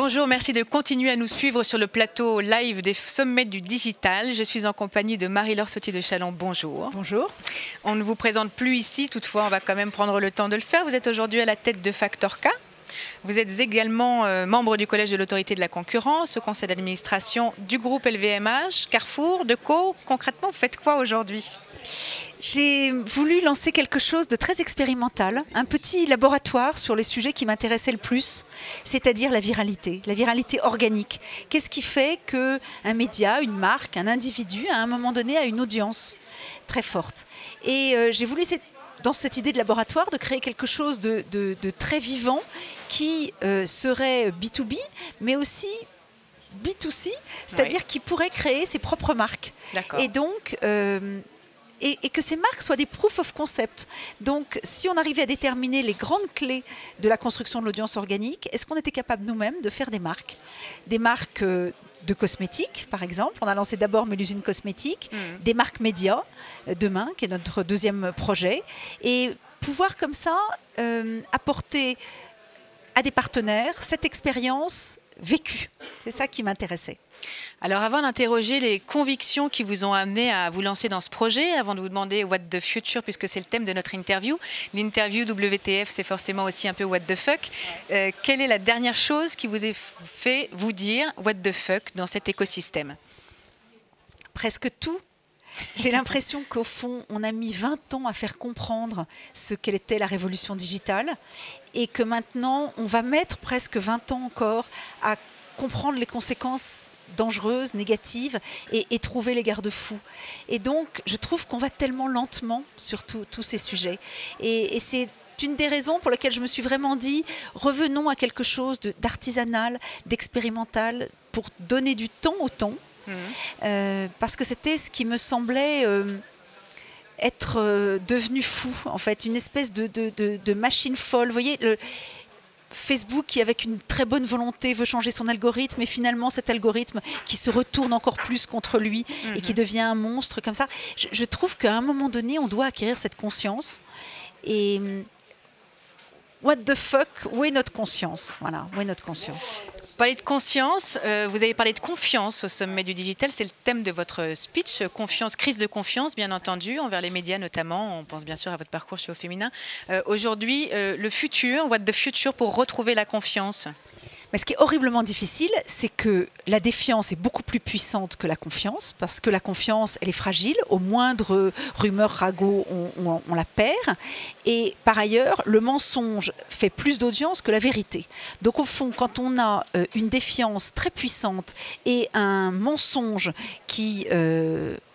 Bonjour, merci de continuer à nous suivre sur le plateau live des sommets du digital. Je suis en compagnie de Marie-Laure Sautier de Chalon. Bonjour. Bonjour. On ne vous présente plus ici, toutefois on va quand même prendre le temps de le faire. Vous êtes aujourd'hui à la tête de Factor K. Vous êtes également membre du Collège de l'autorité de la concurrence, au conseil d'administration du groupe LVMH, Carrefour, Deco. Concrètement, vous faites quoi aujourd'hui ? J'ai voulu lancer quelque chose de très expérimental, un petit laboratoire sur les sujets qui m'intéressaient le plus, c'est-à-dire la viralité organique. Qu'est-ce qui fait qu'un média, une marque, un individu, à un moment donné, a une audience très forte ? Et j'ai voulu, dans cette idée de laboratoire, de créer quelque chose de très vivant qui serait B2B, mais aussi B2C, c'est-à-dire qui pourrait créer ses propres marques. D'accord. Et donc... Et que ces marques soient des proof of concept. Donc, si on arrivait à déterminer les grandes clés de la construction de l'audience organique, est-ce qu'on était capable nous-mêmes de faire des marques de cosmétiques, par exemple. On a lancé d'abord Mélusine Cosmétiques, des marques médias, demain, qui est notre deuxième projet. Et pouvoir comme ça apporter à des partenaires cette expérience vécue. C'est ça qui m'intéressait. Alors avant d'interroger les convictions qui vous ont amené à vous lancer dans ce projet, avant de vous demander what the future, puisque c'est le thème de notre interview, l'interview WTF c'est forcément aussi un peu what the fuck, quelle est la dernière chose qui vous a fait vous dire what the fuck dans cet écosystème ? Presque tout. J'ai l'impression qu'au fond, on a mis 20 ans à faire comprendre ce qu'était la révolution digitale et que maintenant, on va mettre presque 20 ans encore à comprendre les conséquences dangereuses, négatives et trouver les garde-fous. Et donc, je trouve qu'on va tellement lentement sur tous ces sujets. Et c'est une des raisons pour lesquelles je me suis vraiment dit, revenons à quelque chose d'artisanal, d'expérimental, pour donner du temps au temps. Parce que c'était ce qui me semblait être devenu fou, en fait, une espèce de machine folle. Vous voyez, Facebook qui, avec une très bonne volonté, veut changer son algorithme, et finalement cet algorithme qui se retourne encore plus contre lui et qui devient un monstre comme ça. Je trouve qu'à un moment donné, on doit acquérir cette conscience. Et what the fuck, où est notre conscience ? Voilà, où est notre conscience ? Vous parlez de conscience, vous avez parlé de confiance au sommet du digital, c'est le thème de votre speech, confiance, crise de confiance bien entendu, envers les médias notamment, on pense bien sûr à votre parcours chez Au Féminin. Aujourd'hui, le futur, what the future pour retrouver la confiance ? Mais ce qui est horriblement difficile, c'est que la défiance est beaucoup plus puissante que la confiance, parce que la confiance, elle est fragile. Au moindre rumeur ragot, on la perd. Et par ailleurs, le mensonge fait plus d'audience que la vérité. Donc au fond, quand on a une défiance très puissante et un mensonge qui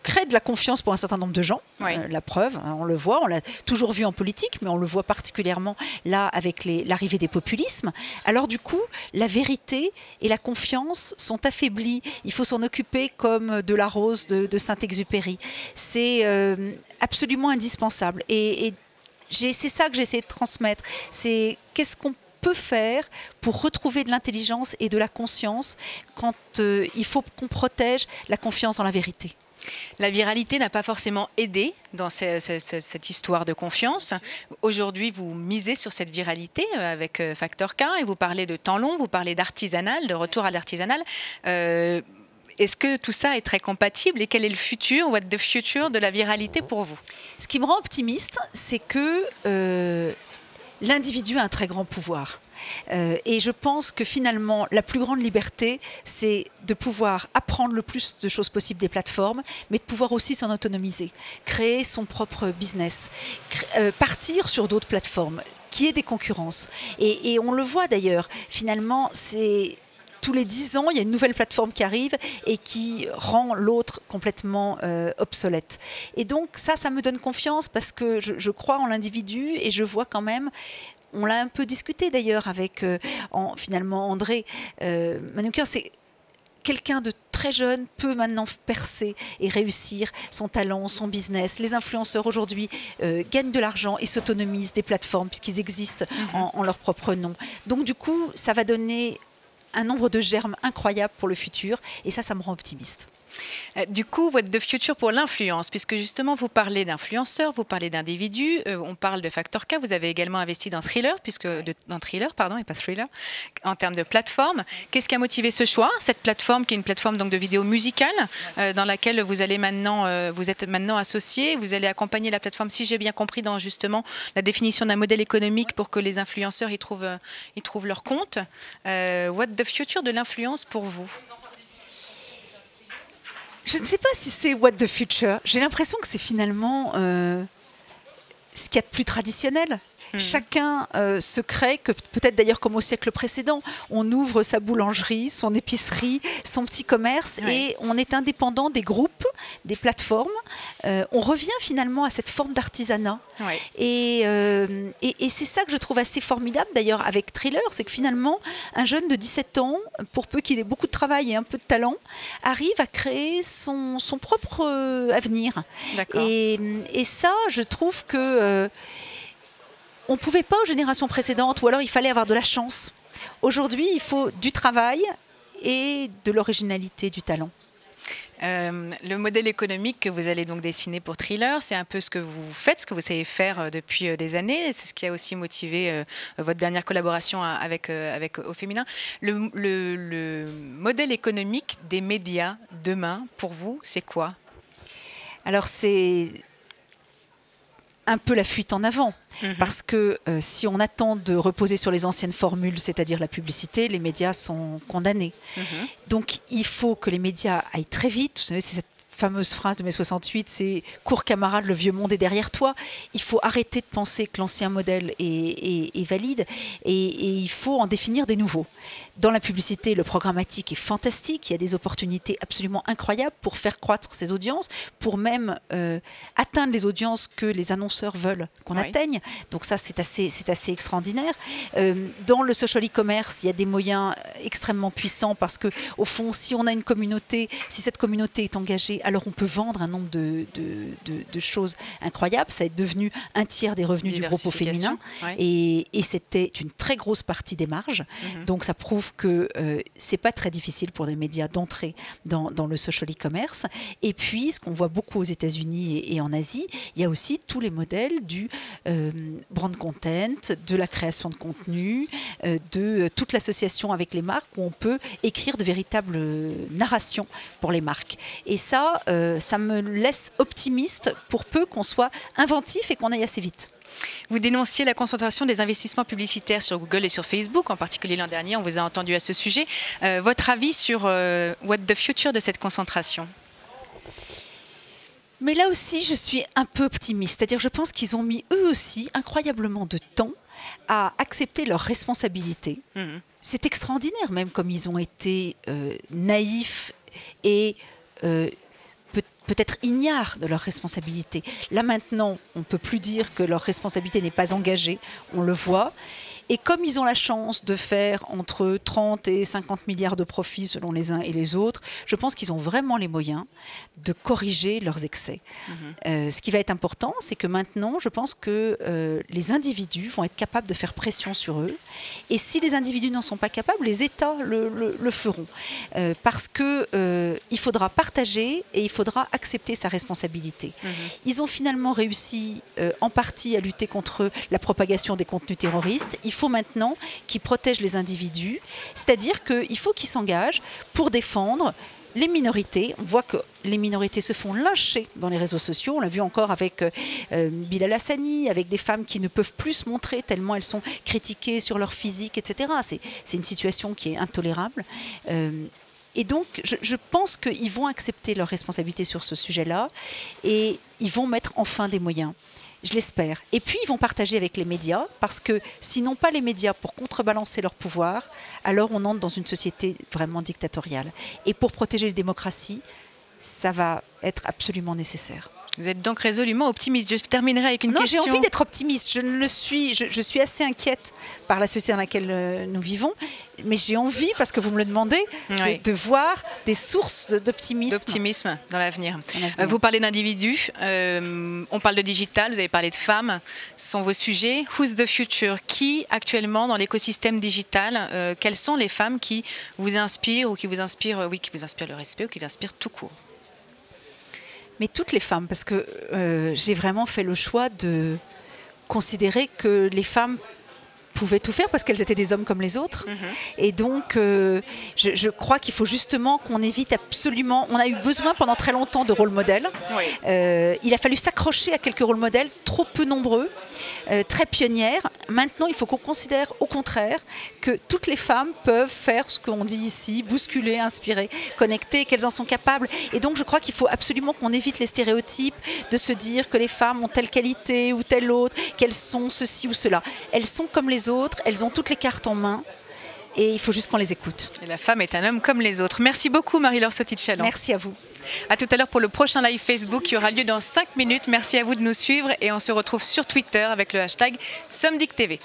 crée de la confiance pour un certain nombre de gens. Oui. La preuve, hein, on le voit, on l'a toujours vu en politique, mais on le voit particulièrement là avec l'arrivée des populismes. Alors du coup, la vérité et la confiance sont affaiblies. Il faut s'en occuper comme de la rose de Saint-Exupéry. C'est absolument indispensable. Et c'est ça que j'ai essayé de transmettre. C'est qu'est-ce qu'on peut faire pour retrouver de l'intelligence et de la conscience quand il faut qu'on protège la confiance en la vérité. La viralité n'a pas forcément aidé dans cette histoire de confiance. Aujourd'hui, vous misez sur cette viralité avec Factor K et vous parlez de temps long, vous parlez d'artisanal, de retour à l'artisanal. Est-ce que tout ça est très compatible et quel est le futur, what the future de la viralité pour vous ? Ce qui me rend optimiste, c'est que l'individu a un très grand pouvoir. Et je pense que finalement, la plus grande liberté, c'est de pouvoir apprendre le plus de choses possibles des plateformes, mais de pouvoir aussi s'en autonomiser, créer son propre business, partir sur d'autres plateformes, qu'il y ait des concurrences. Et on le voit d'ailleurs, finalement, c'est... Tous les 10 ans, il y a une nouvelle plateforme qui arrive et qui rend l'autre complètement obsolète. Et donc ça me donne confiance parce que je crois en l'individu et je vois quand même, on l'a un peu discuté d'ailleurs avec finalement André Manoukian, c'est quelqu'un de très jeune peut maintenant percer et réussir son talent, son business. Les influenceurs aujourd'hui gagnent de l'argent et s'autonomisent des plateformes puisqu'ils existent en leur propre nom. Donc du coup, ça va donner un nombre de germes incroyables pour le futur et ça me rend optimiste. Du coup, what the future pour l'influence, puisque justement vous parlez d'influenceurs, vous parlez d'individus, on parle de Factor K, vous avez également investi dans Thriller, dans Thriller, pardon, et pas Thriller, en termes de plateforme. Qu'est-ce qui a motivé ce choix? Cette plateforme qui est une plateforme donc de vidéos musicales, dans laquelle vous allez maintenant, vous êtes maintenant associé, vous allez accompagner la plateforme, si j'ai bien compris, dans justement la définition d'un modèle économique pour que les influenceurs y trouvent leur compte. What the future de l'influence pour vous? Je ne sais pas si c'est what the future. J'ai l'impression que c'est finalement ce qu'il y a de plus traditionnel. Chacun se crée, que peut-être d'ailleurs comme au siècle précédent, on ouvre sa boulangerie, son épicerie, son petit commerce et on est indépendant des groupes, des plateformes. On revient finalement à cette forme d'artisanat. Et c'est ça que je trouve assez formidable d'ailleurs avec Thriller, c'est que finalement un jeune de 17 ans, pour peu qu'il ait beaucoup de travail et un peu de talent, arrive à créer son propre avenir. Et ça, je trouve que on ne pouvait pas aux générations précédentes, ou alors il fallait avoir de la chance. Aujourd'hui, il faut du travail et de l'originalité, du talent. Le modèle économique que vous allez donc dessiner pour Thriller, c'est un peu ce que vous faites, ce que vous savez faire depuis des années. C'est ce qui a aussi motivé votre dernière collaboration avec Au Féminin. Le modèle économique des médias demain, pour vous, c'est quoi? Alors, c'est un peu la fuite en avant. Parce que si on attend de reposer sur les anciennes formules, c'est-à-dire la publicité, les médias sont condamnés. Donc il faut que les médias aillent très vite. Vous savez, c'est cette fameuse phrase de mai 68, c'est « Cours camarade, le vieux monde est derrière toi ». Il faut arrêter de penser que l'ancien modèle est valide et il faut en définir des nouveaux. Dans la publicité, le programmatique est fantastique. Il y a des opportunités absolument incroyables pour faire croître ces audiences, pour même atteindre les audiences que les annonceurs veulent qu'on atteigne. Donc ça, c'est assez extraordinaire. Dans le social e-commerce, il y a des moyens extrêmement puissants parce que, au fond, si on a une communauté, si cette communauté est engagée, alors on peut vendre un nombre de choses incroyables. Ça est devenu un tiers des revenus du groupe Au Féminin. Et c'était une très grosse partie des marges. Donc ça prouve que c'est pas très difficile pour les médias d'entrer dans le social e-commerce. Et puis, ce qu'on voit beaucoup aux États-Unis et en Asie, il y a aussi tous les modèles du brand content, de la création de contenu, de toute l'association avec les marques où on peut écrire de véritables narrations pour les marques. Et ça me laisse optimiste pour peu qu'on soit inventif et qu'on aille assez vite. Vous dénonciez la concentration des investissements publicitaires sur Google et sur Facebook, en particulier l'an dernier, on vous a entendu à ce sujet. Votre avis sur what the future de cette concentration? Mais là aussi, je suis un peu optimiste. C'est-à-dire, je pense qu'ils ont mis eux aussi incroyablement de temps à accepter leurs responsabilités. C'est extraordinaire même comme ils ont été naïfs et peut-être ignares de leurs responsabilités. Là maintenant, on ne peut plus dire que leur responsabilité n'est pas engagée, on le voit. Et comme ils ont la chance de faire entre 30 et 50 milliards de profits selon les uns et les autres, je pense qu'ils ont vraiment les moyens de corriger leurs excès. Ce qui va être important, c'est que maintenant, je pense que les individus vont être capables de faire pression sur eux. Et si les individus n'en sont pas capables, les États le feront. Parce qu'il faudra partager et il faudra accepter sa responsabilité. Ils ont finalement réussi en partie à lutter contre la propagation des contenus terroristes. Il faut maintenant qu'ils protègent les individus, c'est-à-dire qu'il faut qu'ils s'engagent pour défendre les minorités. On voit que les minorités se font lyncher dans les réseaux sociaux. On l'a vu encore avec Bilal Hassani, avec des femmes qui ne peuvent plus se montrer tellement elles sont critiquées sur leur physique, etc. C'est une situation qui est intolérable. Et donc, je pense qu'ils vont accepter leurs responsabilités sur ce sujet-là et ils vont mettre enfin des moyens. Je l'espère. Et puis, ils vont partager avec les médias, parce que s'ils n'ont pas les médias pour contrebalancer leur pouvoir, alors on entre dans une société vraiment dictatoriale. Et pour protéger les démocraties, ça va être absolument nécessaire. Vous êtes donc résolument optimiste. Je terminerai avec une question. Non, j'ai envie d'être optimiste. Je ne le suis. Je suis assez inquiète par la société dans laquelle nous vivons. Mais j'ai envie, parce que vous me le demandez, de voir des sources d'optimisme. D'optimisme dans l'avenir. Vous parlez d'individus, on parle de digital, vous avez parlé de femmes. Ce sont vos sujets. Who's the future? Qui, actuellement, dans l'écosystème digital, quelles sont les femmes qui vous inspirent ou qui vous inspirent le respect ou qui vous inspirent tout court? Mais toutes les femmes, parce que j'ai vraiment fait le choix de considérer que les femmes pouvaient tout faire parce qu'elles étaient des hommes comme les autres. Et donc, je crois qu'il faut justement qu'on évite absolument... On a eu besoin pendant très longtemps de rôles modèles. Oui. Il a fallu s'accrocher à quelques rôles modèles, trop peu nombreux, très pionnières. Maintenant, il faut qu'on considère au contraire que toutes les femmes peuvent faire ce qu'on dit ici, bousculer, inspirer, connecter, qu'elles en sont capables. Et donc, je crois qu'il faut absolument qu'on évite les stéréotypes de se dire que les femmes ont telle qualité ou telle autre, qu'elles sont ceci ou cela. Elles sont comme les autres, elles ont toutes les cartes en main et il faut juste qu'on les écoute. Et la femme est un homme comme les autres. Merci beaucoup Marie-Laure Sauty-de-Chaland. Merci à vous. À tout à l'heure pour le prochain live Facebook qui aura lieu dans 5 minutes. Merci à vous de nous suivre et on se retrouve sur Twitter avec le hashtag SomDicTV.